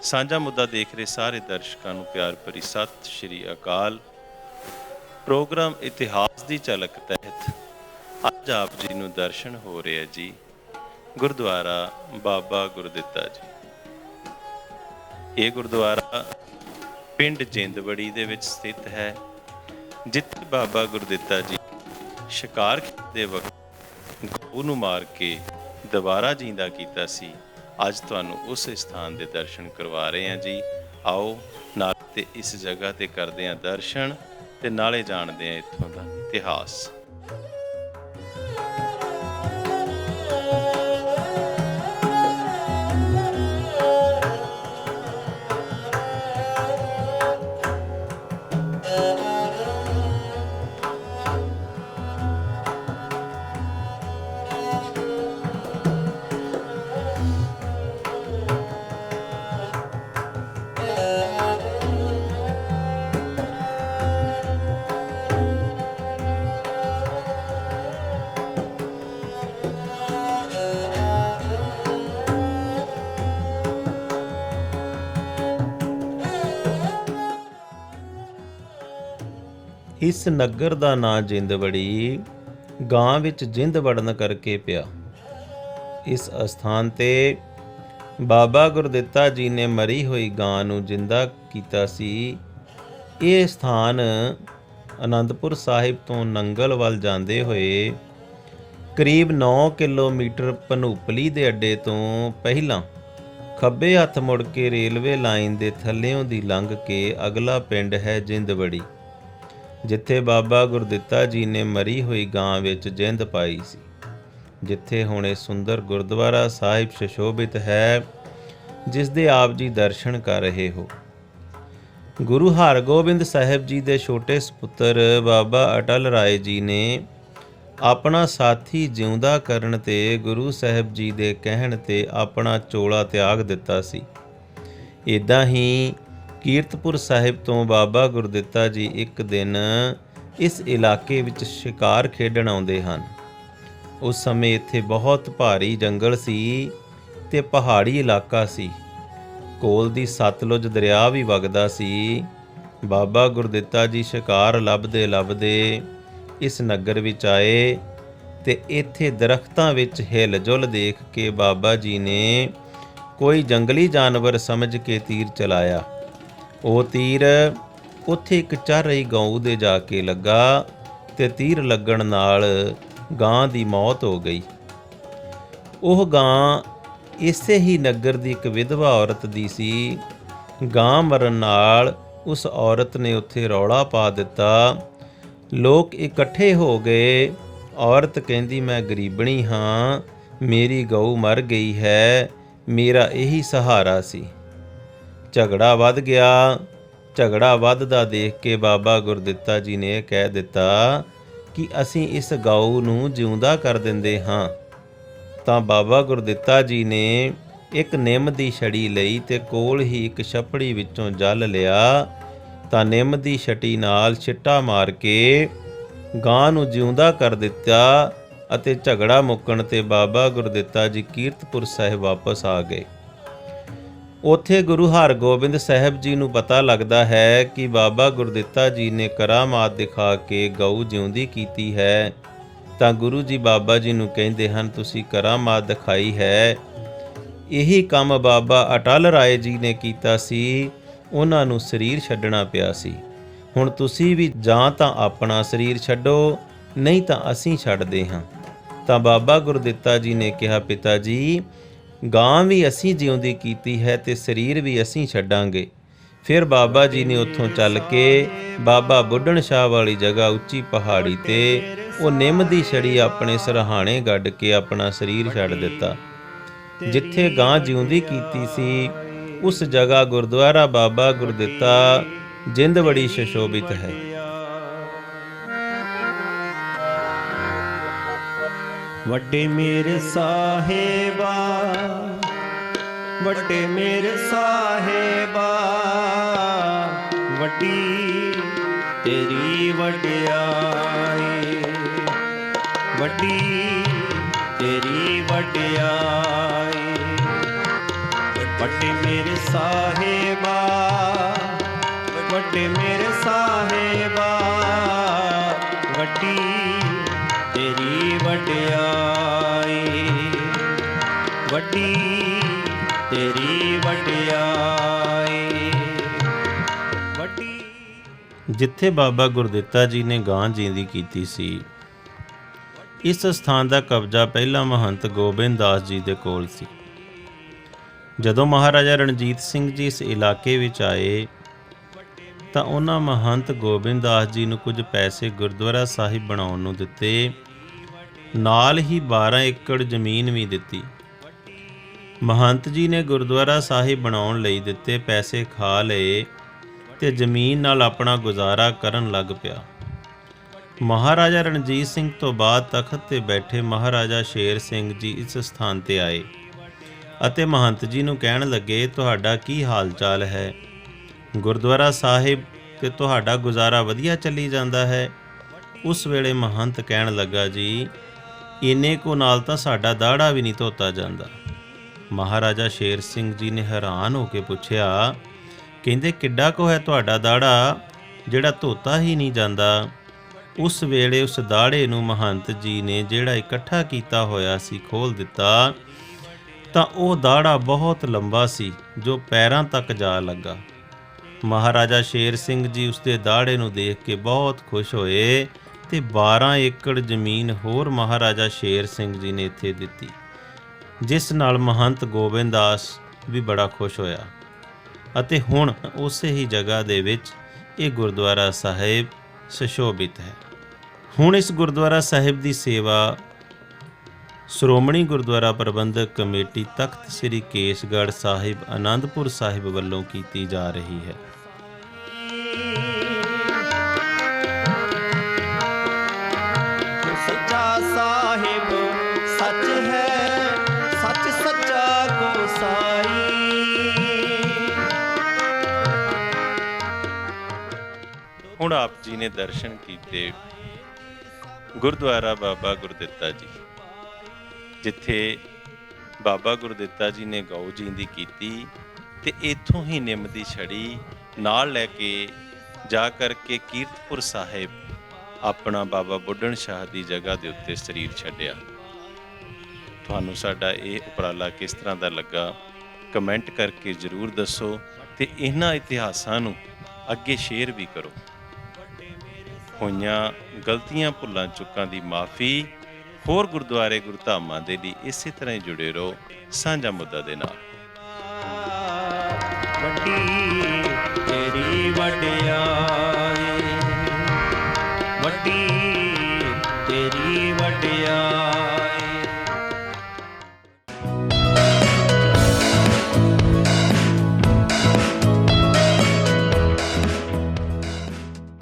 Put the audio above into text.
ਸਾਂਝਾ ਮੁੱਦਾ ਦੇਖ ਰਹੇ ਸਾਰੇ ਦਰਸ਼ਕਾਂ ਨੂੰ ਪਿਆਰ ਭਰੀ ਸਤਿ ਸ਼੍ਰੀ ਅਕਾਲ। ਪ੍ਰੋਗਰਾਮ ਇਤਿਹਾਸ ਦੀ ਝਲਕ ਤਹਿਤ ਅੱਜ ਆਪ ਜੀ ਨੂੰ ਦਰਸ਼ਨ ਹੋ ਰਹੇ ਜੀ ਗੁਰਦੁਆਰਾ ਬਾਬਾ ਗੁਰਦਿੱਤਾ ਜੀ। ਇਹ ਗੁਰਦੁਆਰਾ ਪਿੰਡ ਜਿੰਦਵੜੀ ਦੇ ਵਿੱਚ ਸਥਿਤ ਹੈ, ਜਿੱਥੇ ਬਾਬਾ ਗੁਰਦਿੱਤਾ ਜੀ ਸ਼ਿਕਾਰ ਦੇ ਵਕਤ ਗਊ ਨੂੰ ਮਾਰ ਕੇ ਦੁਬਾਰਾ ਜਿੰਦਾ ਕੀਤਾ ਸੀ। ਅੱਜ ਤੁਹਾਨੂੰ ਉਸ ਸਥਾਨ ਦੇ ਦਰਸ਼ਨ ਕਰਵਾ ਰਹੇ ਹਾਂ ਜੀ। ਆਓ ਨਾਲ ਤੇ ਇਸ ਜਗ੍ਹਾ ਤੇ ਕਰਦੇ ਹਾਂ ਦਰਸ਼ਨ ਤੇ ਨਾਲੇ ਜਾਣਦੇ ਹਾਂ ਇੱਥੋਂ ਦਾ ਇਤਿਹਾਸ। ਇਸ ਨਗਰ ਦਾ ਨਾਂ ਜਿੰਦਵੜੀ ਗਾਂ ਵਿੱਚ ਜਿੰਦ ਵੜਨ ਕਰਕੇ ਪਿਆ। ਇਸ ਅਸਥਾਨ ਤੇ ਬਾਬਾ ਗੁਰਦਿੱਤਾ ਜੀ ਨੇ ਮਰੀ ਹੋਈ ਗਾਂ ਨੂੰ ਜਿੰਦਾ ਕੀਤਾ ਸੀ। ਇਹ ਸਥਾਨ ਅਨੰਦਪੁਰ ਸਾਹਿਬ ਤੋਂ ਨੰਗਲ ਵੱਲ ਜਾਂਦੇ ਹੋਏ ਕਰੀਬ 9 ਕਿਲੋਮੀਟਰ ਭਨੂਪਲੀ ਦੇ ਅੱਡੇ ਤੋਂ ਪਹਿਲਾਂ ਖੱਬੇ ਹੱਥ ਮੁੜ ਕੇ ਰੇਲਵੇ ਲਾਈਨ ਦੇ ਥੱਲਿਓਂ ਦੀ ਲੰਘ ਕੇ ਅਗਲਾ ਪਿੰਡ ਹੈ ਜਿੰਦਵੜੀ, ਜਿੱਥੇ ਬਾਬਾ ਗੁਰਦਿੱਤਾ ਜੀ ਨੇ ਮਰੀ ਹੋਈ ਗਾਂ ਵਿੱਚ ਜਿੰਦ ਪਾਈ ਸੀ, ਜਿੱਥੇ ਹੁਣ ਇਹ ਸੁੰਦਰ ਗੁਰਦੁਆਰਾ ਸਾਹਿਬ ਸੁਸ਼ੋਭਿਤ ਹੈ, ਜਿਸ ਦੇ ਆਪ ਜੀ ਦਰਸ਼ਨ ਕਰ ਰਹੇ ਹੋ। ਗੁਰੂ ਹਰਗੋਬਿੰਦ ਸਾਹਿਬ ਜੀ ਦੇ ਛੋਟੇ ਸਪੁੱਤਰ ਬਾਬਾ ਅਟਲ ਰਾਏ ਜੀ ਨੇ ਆਪਣਾ ਸਾਥੀ ਜਿਉਂਦਾ ਕਰਨ ਤੇ ਗੁਰੂ ਸਾਹਿਬ ਜੀ ਦੇ ਕਹਿਣ ਤੇ ਆਪਣਾ ਚੋਲਾ ਤਿਆਗ ਦਿੱਤਾ ਸੀ। ਇੱਦਾਂ ਹੀ ਕੀਰਤਪੁਰ ਸਾਹਿਬ ਤੋਂ ਬਾਬਾ ਗੁਰਦਿੱਤਾ ਜੀ ਇੱਕ ਦਿਨ ਇਸ ਇਲਾਕੇ ਵਿੱਚ ਸ਼ਿਕਾਰ ਖੇਡਣ ਆਉਂਦੇ ਹਨ। ਉਸ ਸਮੇਂ ਇੱਥੇ ਬਹੁਤ ਭਾਰੀ ਜੰਗਲ ਸੀ ਤੇ ਪਹਾੜੀ ਇਲਾਕਾ ਸੀ। ਕੋਲ ਦੀ ਸਤਲੁਜ ਦਰਿਆ ਵੀ ਵਗਦਾ ਸੀ। ਬਾਬਾ ਗੁਰਦਿੱਤਾ ਜੀ ਸ਼ਿਕਾਰ ਲੱਭਦੇ ਲੱਭਦੇ ਇਸ ਨਗਰ ਵਿੱਚ ਆਏ ਤੇ ਇੱਥੇ ਦਰਖਤਾਂ ਵਿੱਚ ਹਿਲ-ਜੁਲ ਦੇਖ ਕੇ ਬਾਬਾ ਜੀ ਨੇ ਕੋਈ ਜੰਗਲੀ ਜਾਨਵਰ ਸਮਝ ਕੇ ਤੀਰ ਚਲਾਇਆ। ਉਹ ਤੀਰ ਉੱਥੇ ਇੱਕ ਚਰ ਰਹੀ ਗਊ ਦੇ ਜਾ ਕੇ ਲੱਗਾ ਤੇ ਤੀਰ ਲੱਗਣ ਨਾਲ ਗਾਂ ਦੀ ਮੌਤ ਹੋ ਗਈ। ਉਹ ਗਾਂ ਇਸੇ ਹੀ ਨਗਰ ਦੀ ਇੱਕ ਵਿਧਵਾ ਔਰਤ ਦੀ ਸੀ। ਗਾਂ ਮਰਨ ਨਾਲ ਉਸ ਔਰਤ ਨੇ ਉੱਥੇ ਰੌਲਾ ਪਾ ਦਿੱਤਾ। ਲੋਕ ਇਕੱਠੇ ਹੋ ਗਏ। ਔਰਤ ਕਹਿੰਦੀ, ਮੈਂ ਗਰੀਬਣੀ ਹਾਂ, ਮੇਰੀ ਗਊ ਮਰ ਗਈ ਹੈ, ਮੇਰਾ ਇਹੀ ਸਹਾਰਾ ਸੀ। ਝਗੜਾ ਵੱਧ ਗਿਆ। ਝਗੜਾ ਵੱਧਦਾ ਦੇਖ ਕੇ ਬਾਬਾ ਗੁਰਦਿੱਤਾ ਜੀ ਨੇ ਕਹਿ ਦਿੱਤਾ ਕਿ ਅਸੀਂ ਇਸ ਗਊ ਨੂੰ ਜਿਉਂਦਾ ਕਰ ਦਿੰਦੇ ਹਾਂ। ਤਾਂ ਬਾਬਾ ਗੁਰਦਿੱਤਾ ਜੀ ਨੇ ਇੱਕ ਨਿੰਮ ਦੀ ਛੜੀ ਲਈ ਤੇ ਕੋਲ ਹੀ ਇੱਕ ਛੱਪੜੀ ਵਿੱਚੋਂ ਜਲ ਲਿਆ, ਤਾਂ ਨਿੰਮ ਦੀ ਛਟੀ ਨਾਲ ਛਿੱਟਾ ਮਾਰ ਕੇ ਗਾਂ ਨੂੰ ਜਿਉਂਦਾ ਕਰ ਦਿੱਤਾ ਅਤੇ ਝਗੜਾ ਮੁੱਕਣ ਤੇ ਬਾਬਾ ਗੁਰਦਿੱਤਾ ਜੀ ਕੀਰਤਪੁਰ ਸਾਹਿਬ ਵਾਪਸ ਆ ਗਏ। ਉੱਥੇ ਗੁਰੂ ਹਰਗੋਬਿੰਦ ਸਾਹਿਬ ਜੀ ਨੂੰ ਪਤਾ ਲੱਗਦਾ ਹੈ ਕਿ ਬਾਬਾ ਗੁਰਦਿੱਤਾ ਜੀ ਨੇ ਕਰਾਮਾਤ ਦਿਖਾ ਕੇ ਗਊ ਜਿਉਂਦੀ ਕੀਤੀ ਹੈ। ਤਾਂ ਗੁਰੂ ਜੀ ਬਾਬਾ ਜੀ ਨੂੰ ਕਹਿੰਦੇ ਹਨ, ਤੁਸੀਂ ਕਰਾਮਾਤ ਦਿਖਾਈ ਹੈ, ਇਹੀ ਕੰਮ ਬਾਬਾ ਅਟਲ ਰਾਏ ਜੀ ਨੇ ਕੀਤਾ ਸੀ, ਉਹਨਾਂ ਨੂੰ ਸਰੀਰ ਛੱਡਣਾ ਪਿਆ ਸੀ। ਹੁਣ ਤੁਸੀਂ ਵੀ ਜਾਂ ਤਾਂ ਆਪਣਾ ਸਰੀਰ ਛੱਡੋ, ਨਹੀਂ ਤਾਂ ਅਸੀਂ ਛੱਡਦੇ ਹਾਂ। ਤਾਂ ਬਾਬਾ ਗੁਰਦਿੱਤਾ ਜੀ ਨੇ ਕਿਹਾ, ਪਿਤਾ ਜੀ, ਗਾਂ ਵੀ ਅਸੀਂ ਜਿਉਂਦੀ ਕੀਤੀ ਹੈ ਤੇ ਸਰੀਰ ਵੀ ਅਸੀਂ ਛੱਡਾਂਗੇ। ਫਿਰ ਬਾਬਾ ਜੀ ਨੇ ਉੱਥੋਂ ਚੱਲ ਕੇ ਬਾਬਾ ਬੁੱਢਣ ਸ਼ਾਹ ਵਾਲੀ ਜਗ੍ਹਾ ਉੱਚੀ ਪਹਾੜੀ ਤੇ ਉਹ ਨਿੰਮ ਦੀ ਛੜੀ ਆਪਣੇ ਸਰਹਾਣੇ ਗੱਡ ਕੇ ਆਪਣਾ ਸਰੀਰ ਛੱਡ ਦਿੱਤਾ। ਜਿੱਥੇ ਗਾਂ ਜਿਉਂਦੀ ਕੀਤੀ ਸੀ ਉਸ ਜਗ੍ਹਾ ਗੁਰਦੁਆਰਾ ਬਾਬਾ ਗੁਰਦਿੱਤਾ ਜਿੰਦਵੜੀ ਸੁਸ਼ੋਭਿਤ ਹੈ। ਵੱਡੇ ਮੇਰੇ ਸਾਹਿਬਾ, ਵੱਡੇ ਮੇਰੇ ਸਾਹਿਬਾ, ਵੱਡੀ ਤੇਰੀ ਵਡਿਆਈ, ਵੱਡੀ ਤੇਰੀ ਵਡਿਆਈ, ਵੱਡੇ ਮੇਰੇ ਸਾਹਿਬਾ, ਵੱਡੇ ਮੇਰੇ ਸਾਹਿਬਾ, ਵੱਡੀ ਤੇਰੀ ਵਡਿਆਈ, ਵੱਡੀ ਤੇਰੀ ਵਡਿਆਈ, ਵੱਡੀ। ਜਿੱਥੇ ਬਾਬਾ ਗੁਰਦਿੱਤਾ ਜੀ ਨੇ ਗਾਂ ਜੀਂਦੀ ਕੀਤੀ ਸੀ, ਇਸ ਸਥਾਨ ਦਾ ਕਬਜ਼ਾ ਪਹਿਲਾਂ ਮਹੰਤ ਗੋਬਿੰਦ ਦਾਸ ਜੀ ਦੇ ਕੋਲ ਸੀ। ਜਦੋਂ ਮਹਾਰਾਜਾ ਰਣਜੀਤ ਸਿੰਘ ਜੀ ਇਸ ਇਲਾਕੇ ਵਿੱਚ ਆਏ ਤਾਂ ਉਹਨਾਂ ਮਹੰਤ ਗੋਬਿੰਦ ਦਾਸ ਜੀ ਨੂੰ ਕੁਝ ਪੈਸੇ ਗੁਰਦੁਆਰਾ ਸਾਹਿਬ ਬਣਾਉਣ ਨੂੰ ਦਿੱਤੇ, ਨਾਲ ਹੀ 12 ਏਕੜ ਜ਼ਮੀਨ ਵੀ ਦਿੱਤੀ। ਮਹੰਤ ਜੀ ਨੇ ਗੁਰਦੁਆਰਾ ਸਾਹਿਬ ਬਣਾਉਣ ਲਈ ਦਿੱਤੇ ਪੈਸੇ ਖਾ ਲਏ ਤੇ ਜ਼ਮੀਨ ਨਾਲ ਆਪਣਾ ਗੁਜ਼ਾਰਾ ਕਰਨ ਲੱਗ ਪਿਆ। ਮਹਾਰਾਜਾ ਰਣਜੀਤ ਸਿੰਘ ਤੋਂ ਬਾਅਦ ਤਖਤ ਤੇ ਬੈਠੇ ਮਹਾਰਾਜਾ ਸ਼ੇਰ ਸਿੰਘ ਜੀ ਇਸ ਸਥਾਨ ਤੇ ਆਏ ਅਤੇ ਮਹੰਤ ਜੀ ਨੂੰ ਕਹਿਣ ਲੱਗੇ, ਤੁਹਾਡਾ ਕੀ ਹਾਲ ਚਾਲ ਹੈ? ਗੁਰਦੁਆਰਾ ਸਾਹਿਬ ਤੇ ਤੁਹਾਡਾ ਗੁਜ਼ਾਰਾ ਵਧੀਆ ਚੱਲੀ ਜਾਂਦਾ ਹੈ? ਉਸ ਵੇਲੇ ਮਹੰਤ ਕਹਿਣ ਲੱਗਾ, ਜੀ ਇੰਨੇ ਕੁ ਨਾਲ ਤਾਂ ਸਾਡਾ ਦਾੜਾ ਵੀ ਨਹੀਂ ਧੋਤਾ ਜਾਂਦਾ। ਮਹਾਰਾਜਾ ਸ਼ੇਰ ਸਿੰਘ ਜੀ ਨੇ ਹੈਰਾਨ ਹੋ ਕੇ ਪੁੱਛਿਆ, ਕਹਿੰਦੇ ਕਿੱਡਾ ਕੁ ਹੈ ਤੁਹਾਡਾ ਦਾੜਾ ਜਿਹੜਾ ਧੋਤਾ ਹੀ ਨਹੀਂ ਜਾਂਦਾ? ਉਸ ਵੇਲੇ ਉਸ ਦਾੜੇ ਨੂੰ ਮਹੰਤ ਜੀ ਨੇ ਜਿਹੜਾ ਇਕੱਠਾ ਕੀਤਾ ਹੋਇਆ ਸੀ ਖੋਲ੍ਹ ਦਿੱਤਾ ਤਾਂ ਉਹ ਦਾੜਾ ਬਹੁਤ ਲੰਬਾ ਸੀ ਜੋ ਪੈਰਾਂ ਤੱਕ ਜਾ ਲੱਗਾ। ਮਹਾਰਾਜਾ ਸ਼ੇਰ ਸਿੰਘ ਜੀ ਉਸਦੇ ਦਾੜੇ ਨੂੰ ਦੇਖ ਕੇ ਬਹੁਤ ਖੁਸ਼ ਹੋਏ ਤੇ 12 ਏਕੜ ਜ਼ਮੀਨ ਹੋਰ ਮਹਾਰਾਜਾ ਸ਼ੇਰ ਸਿੰਘ ਜੀ ਨੇ ਇੱਥੇ ਦਿੱਤੀ, ਜਿਸ ਨਾਲ ਮਹੰਤ ਗੋਬਿੰਦ ਦਾਸ ਵੀ ਬੜਾ ਖੁਸ਼ ਹੋਇਆ ਅਤੇ ਹੁਣ ਉਸੇ ਹੀ ਜਗ੍ਹਾ ਦੇ ਵਿੱਚ ਇਹ ਗੁਰਦੁਆਰਾ ਸਾਹਿਬ ਸੁਸ਼ੋਭਿਤ ਹੈ। ਹੁਣ ਇਸ ਗੁਰਦੁਆਰਾ ਸਾਹਿਬ ਦੀ ਸੇਵਾ ਸ਼੍ਰੋਮਣੀ ਗੁਰਦੁਆਰਾ ਪ੍ਰਬੰਧਕ ਕਮੇਟੀ ਤਖਤ ਸ੍ਰੀ ਕੇਸਗੜ੍ਹ ਸਾਹਿਬ ਆਨੰਦਪੁਰ ਸਾਹਿਬ ਵੱਲੋਂ ਕੀਤੀ ਜਾ ਰਹੀ ਹੈ। ਸੱਚਾ ਸਾਹਿਬ ਸੱਚ ਹੈ, ਸੱਚ ਸੱਚਾ ਗੋਸਾਈ। ਹੁਣ ਆਪ ਜੀ ਨੇ ਦਰਸ਼ਨ ਕੀਤੇ ਗੁਰਦੁਆਰਾ ਬਾਬਾ ਗੁਰਦਿੱਤਾ ਜੀ, ਜਿੱਥੇ ਬਾਬਾ ਗੁਰਦਿੱਤਾ ਜੀ ਨੇ ਗਊ ਜੀਂਦੀ ਕੀਤੀ ਤੇ ਇੱਥੋਂ ਹੀ ਨਿੰਮ ਦੀ ਛੜੀ ਨਾਲ ਲੈ ਕੇ ਜਾ ਕਰਕੇ ਕੀਰਤਪੁਰ ਸਾਹਿਬ ਆਪਣਾ ਬਾਬਾ ਬੁੱਢਣ ਸ਼ਾਹ ਦੀ ਜਗ੍ਹਾ ਦੇ ਉੱਤੇ ਸਰੀਰ ਛੱਡਿਆ। ਤੁਹਾਨੂੰ ਸਾਡਾ ਇਹ ਉਪਰਾਲਾ ਕਿਸ ਤਰ੍ਹਾਂ ਦਾ ਲੱਗਾ, ਕਮੈਂਟ ਕਰਕੇ ਜ਼ਰੂਰ ਦੱਸੋ ਤੇ ਇਹਨਾਂ ਇਤਿਹਾਸਾਂ ਨੂੰ ਅੱਗੇ ਸ਼ੇਅਰ ਵੀ ਕਰੋ। ਹੋਈਆਂ ਗਲਤੀਆਂ ਭੁੱਲਾਂ ਚੁੱਕਾਂ ਦੀ ਮਾਫੀ। ਹੋਰ ਗੁਰਦੁਆਰੇ ਗੁਰਧਾਮਾਂ ਦੇ ਲਈ ਇਸੇ ਤਰ੍ਹਾਂ ਹੀ ਜੁੜੇ ਰਹੋ ਸਾਂਝਾ ਮੁੱਦਾ ਦੇ ਨਾਲ। ਵੱਡੀ ਤੇਰੀ ਵਡਿਆਈ।